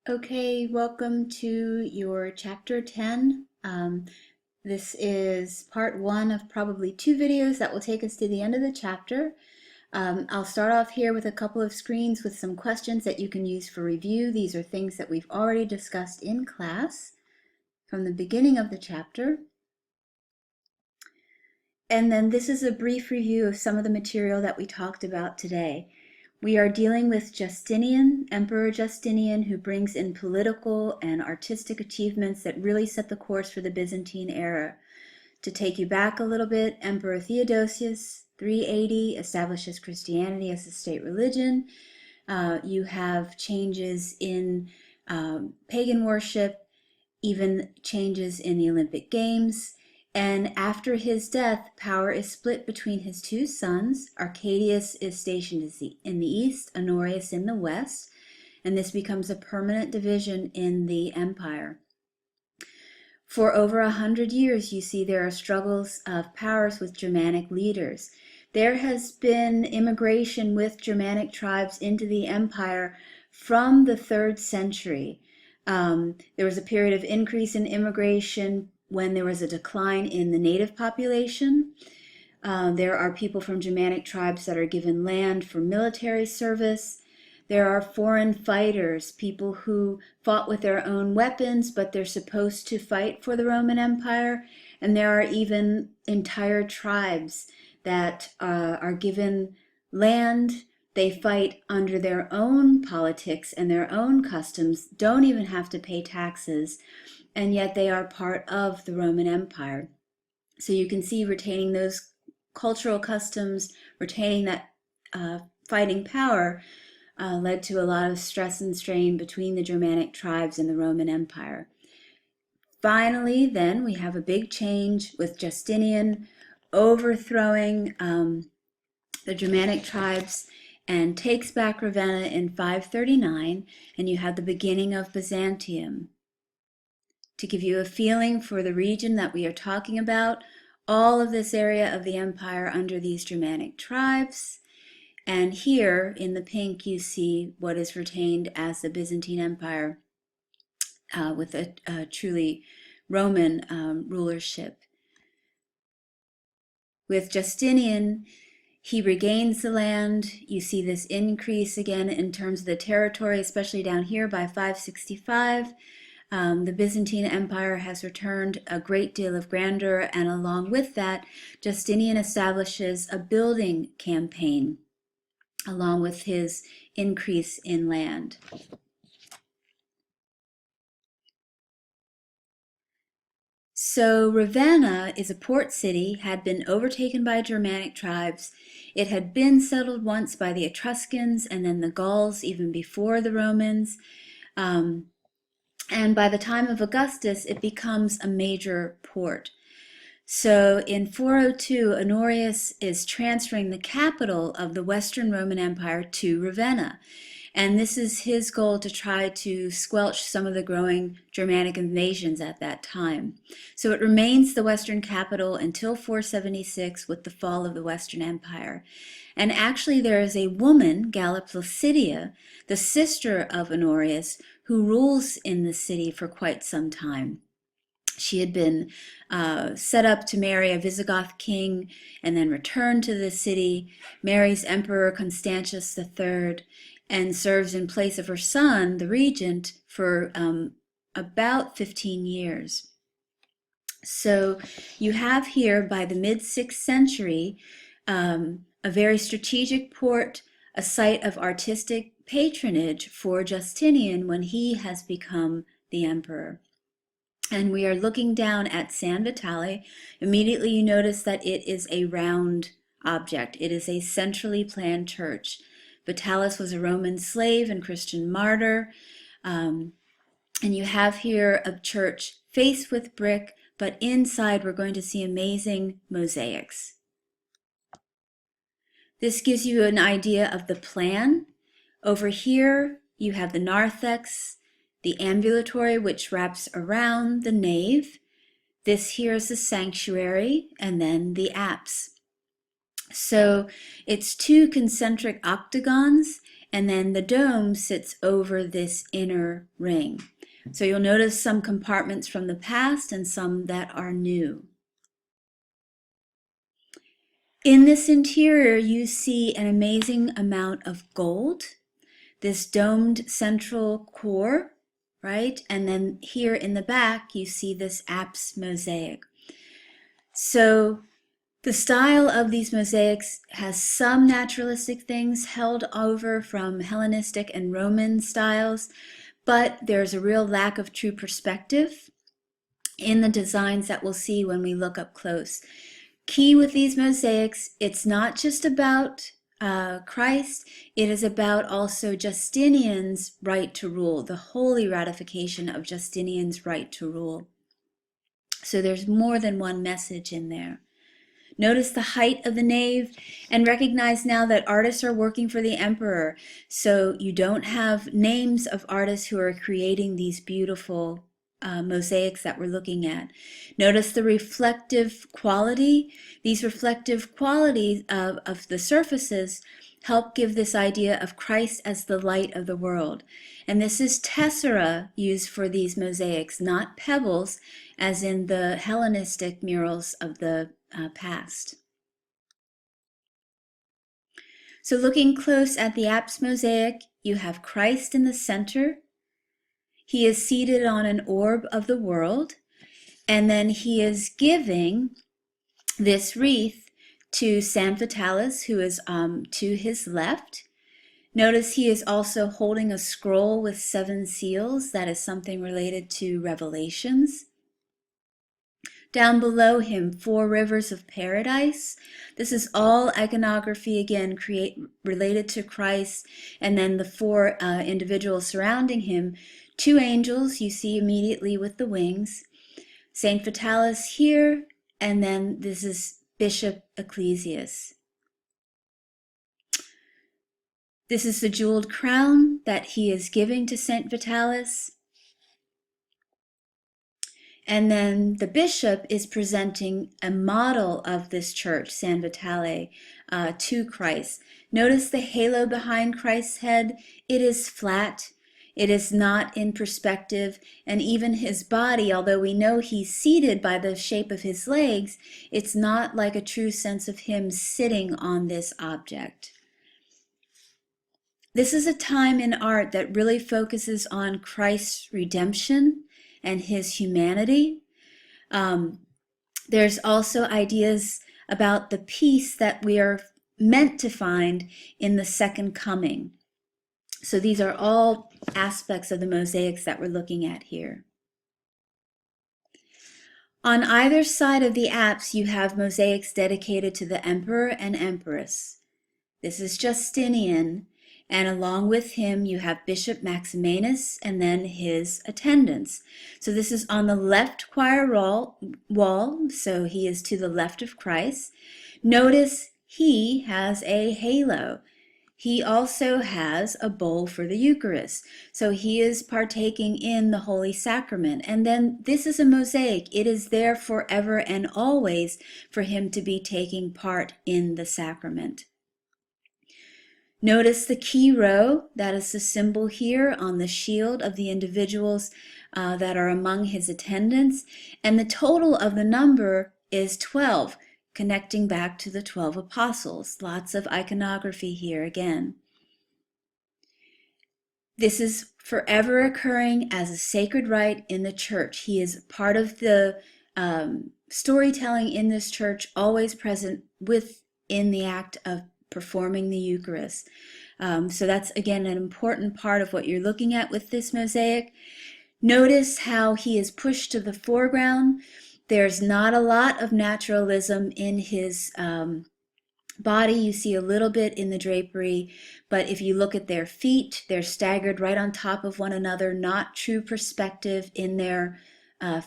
Okay, welcome to your chapter 10. This is part one of probably two videos that will take us to the end of the chapter. I'll start off here with a couple of screens with some questions that you can use for review. These are things that we've already discussed in class from the beginning of the chapter. And then this is a brief review of some of the material that we talked about today. We are dealing with Justinian, Emperor Justinian, who brings in political and artistic achievements that really set the course for the Byzantine era. To take you back a little bit, Emperor Theodosius, 380, establishes Christianity as a state religion. You have changes in pagan worship, even changes in the Olympic Games. And after his death, power is split between his two sons. Arcadius is stationed in the east, Honorius in the west, and this becomes a permanent division in the empire. For over 100 years, you see there are struggles of powers with Germanic leaders. There has been immigration with Germanic tribes into the empire from the 3rd century. There was a period of increase in immigration when there was a decline in the native population. There are people from Germanic tribes that are given land for military service. There are foreign fighters, people who fought with their own weapons, but they're supposed to fight for the Roman Empire. And there are even entire tribes that are given land. They fight under their own politics and their own customs, don't even have to pay taxes, and yet they are part of the Roman Empire. So you can see retaining those cultural customs, retaining that fighting power led to a lot of stress and strain between the Germanic tribes and the Roman Empire. Finally, then, we have a big change with Justinian overthrowing the Germanic tribes and takes back Ravenna in 539, and you have the beginning of Byzantium. To give you a feeling for the region that we are talking about, all of this area of the empire under these Germanic tribes. And here in the pink, you see what is retained as the Byzantine Empire with a truly Roman rulership. With Justinian, he regains the land. You see this increase again in terms of the territory, especially down here by 565. The Byzantine Empire has returned a great deal of grandeur, and along with that, Justinian establishes a building campaign along with his increase in land. So Ravenna is a port city, had been overtaken by Germanic tribes. It had been settled once by the Etruscans and then the Gauls even before the Romans. And by the time of Augustus, it becomes a major port. So in 402, Honorius is transferring the capital of the Western Roman Empire to Ravenna. And this is his goal to try to squelch some of the growing Germanic invasions at that time. So it remains the Western capital until 476 with the fall of the Western Empire. And actually there is a woman, Galla Placidia, the sister of Honorius, who rules in the city for quite some time. She had been set up to marry a Visigoth king and then return to the city, marries Emperor Constantius III, and serves in place of her son, the regent, for about 15 years. So you have here, by the mid-6th century, a very strategic port, a site of artistic patronage for Justinian when he has become the emperor. And we are looking down at San Vitale. Immediately you notice that it is a round object. It is a centrally planned church. Vitalis was a Roman slave and Christian martyr. And you have here a church faced with brick, but inside we're going to see amazing mosaics. This gives you an idea of the plan. Over here you have the narthex, the ambulatory, which wraps around the nave. This here is the sanctuary, and then the apse. So it's two concentric octagons, and then the dome sits over this inner ring. So you'll notice some compartments from the past and some that are new. In this interior, you see an amazing amount of gold, this domed central core, right? And then here in the back, you see this apse mosaic. So the style of these mosaics has some naturalistic things held over from Hellenistic and Roman styles, but there's a real lack of true perspective in the designs that we'll see when we look up close. Key with these mosaics, it's not just about Christ, it is about also Justinian's right to rule, the holy ratification of Justinian's right to rule. So there's more than one message in there. Notice the height of the nave and recognize now that artists are working for the emperor. So you don't have names of artists who are creating these beautiful mosaics that we're looking at. Notice the reflective quality. These reflective qualities of the surfaces help give this idea of Christ as the light of the world. And this is tessera used for these mosaics, not pebbles, as in the Hellenistic murals of the past. So looking close at the apse mosaic, you have Christ in the center. He is seated on an orb of the world, and then he is giving this wreath to San Vitalis, who is to his left. Notice he is also holding a scroll with 7 seals. That is something related to Revelations. Down below him, 4 rivers of paradise. This is all iconography, again, related to Christ, and then the 4 individuals surrounding him. 2 angels you see immediately with the wings. Saint Vitalis here, and then this is Bishop Ecclesias. This is the jeweled crown that he is giving to Saint Vitalis. And then the bishop is presenting a model of this church, San Vitale, to Christ. Notice the halo behind Christ's head. It is flat. It is not in perspective. And even his body, although we know he's seated by the shape of his legs, it's not like a true sense of him sitting on this object. This is a time in art that really focuses on Christ's redemption and his humanity. There's also ideas about the peace that we are meant to find in the second coming. So these are all aspects of the mosaics that we're looking at here. On either side of the apse, you have mosaics dedicated to the emperor and empress. This is Justinian, and along with him you have Bishop Maximinus and then his attendants. So this is on the left choir wall, so he is to the left of Christ. Notice he has a halo. He also has a bowl for the Eucharist. So he is partaking in the Holy Sacrament. And then this is a mosaic. It is there forever and always for him to be taking part in the sacrament. Notice the key row, that is the symbol here on the shield of the individuals that are among his attendants. And the total of the number is 12. Connecting back to the 12 apostles. Lots of iconography here again. This is forever occurring as a sacred rite in the church. He is part of the storytelling in this church, always present within the act of performing the Eucharist. So that's, again, an important part of what you're looking at with this mosaic. Notice how he is pushed to the foreground. There's not a lot of naturalism in his body. You see a little bit in the drapery, but if you look at their feet, they're staggered right on top of one another, not true perspective in their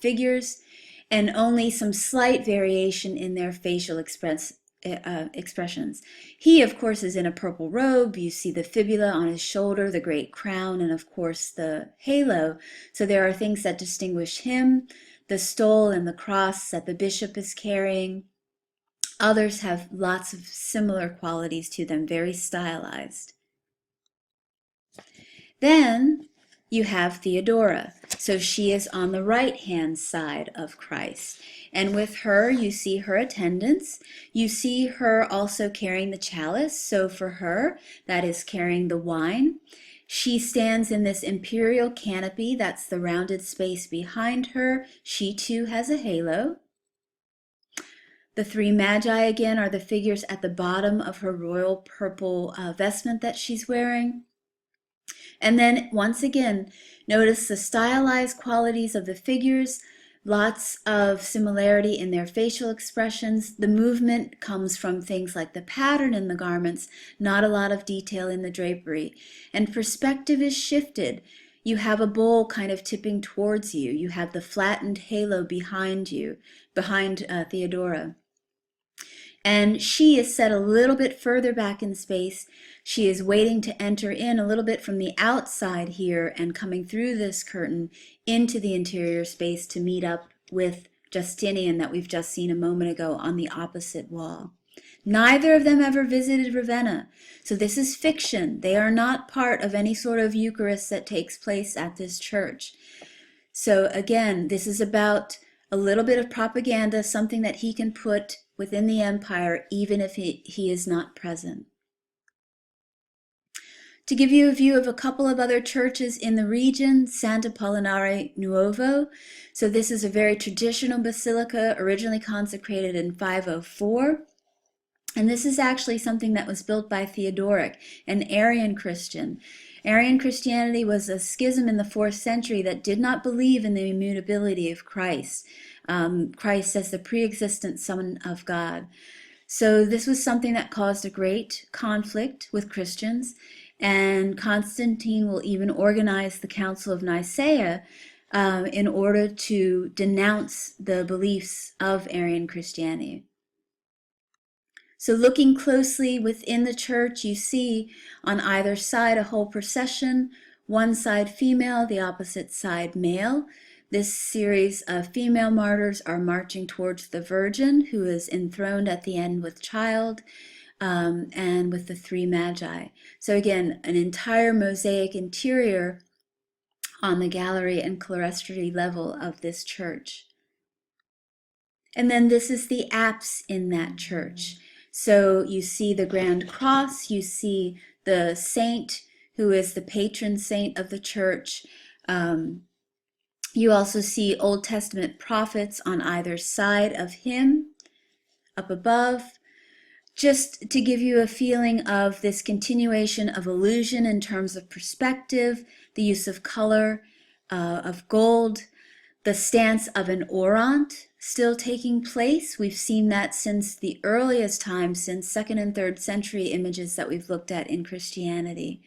figures, and only some slight variation in their facial expressions. He, of course, is in a purple robe. You see the fibula on his shoulder, the great crown, and of course the halo. So there are things that distinguish him. The stole and the cross that the bishop is carrying. Others have lots of similar qualities to them, very stylized. Then you have Theodora. So she is on the right-hand side of Christ. And with her, you see her attendants. You see her also carrying the chalice. So for her, that is carrying the wine. She stands in this imperial canopy. That's the rounded space behind her. She too has a halo. The three magi again are the figures at the bottom of her royal purple vestment that she's wearing. And then once again, notice the stylized qualities of the figures, lots of similarity in their facial expressions. The movement comes from things like the pattern in the garments, not a lot of detail in the drapery. And perspective is shifted. You have a bowl kind of tipping towards you. You have the flattened halo behind you, behind Theodora. And she is set a little bit further back in space. She is waiting to enter in a little bit from the outside here and coming through this curtain into the interior space to meet up with Justinian that we've just seen a moment ago on the opposite wall. Neither of them ever visited Ravenna, so this is fiction. They are not part of any sort of Eucharist that takes place at this church. So again, this is about a little bit of propaganda, something that he can put within the empire, even if he is not present. To give you a view of a couple of other churches in the region, Sant'Apollinare Nuovo. So this is a very traditional basilica, originally consecrated in 504. And this is actually something that was built by Theodoric, an Arian Christian. Arian Christianity was a schism in the 4th century that did not believe in the immutability of Christ. Christ as the pre-existent Son of God. So this was something that caused a great conflict with Christians, and Constantine will even organize the Council of Nicaea in order to denounce the beliefs of Arian Christianity. So looking closely within the church, you see on either side a whole procession, one side female, the opposite side male. This series of female martyrs are marching towards the Virgin, who is enthroned at the end with child, and with the three magi. So again, an entire mosaic interior on the gallery and clerestory level of this church. And then this is the apse in that church. So you see the Grand Cross, you see the saint who is the patron saint of the church. You also see Old Testament prophets on either side of him, up above, just to give you a feeling of this continuation of illusion in terms of perspective, the use of color, of gold, the stance of an orant still taking place. We've seen that since the earliest times, since 2nd and 3rd century images that we've looked at in Christianity.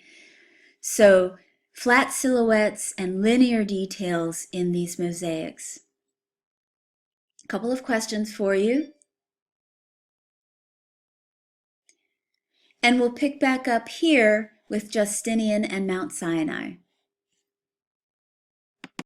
So flat silhouettes and linear details in these mosaics. A couple of questions for you. And we'll pick back up here with Justinian and Mount Sinai.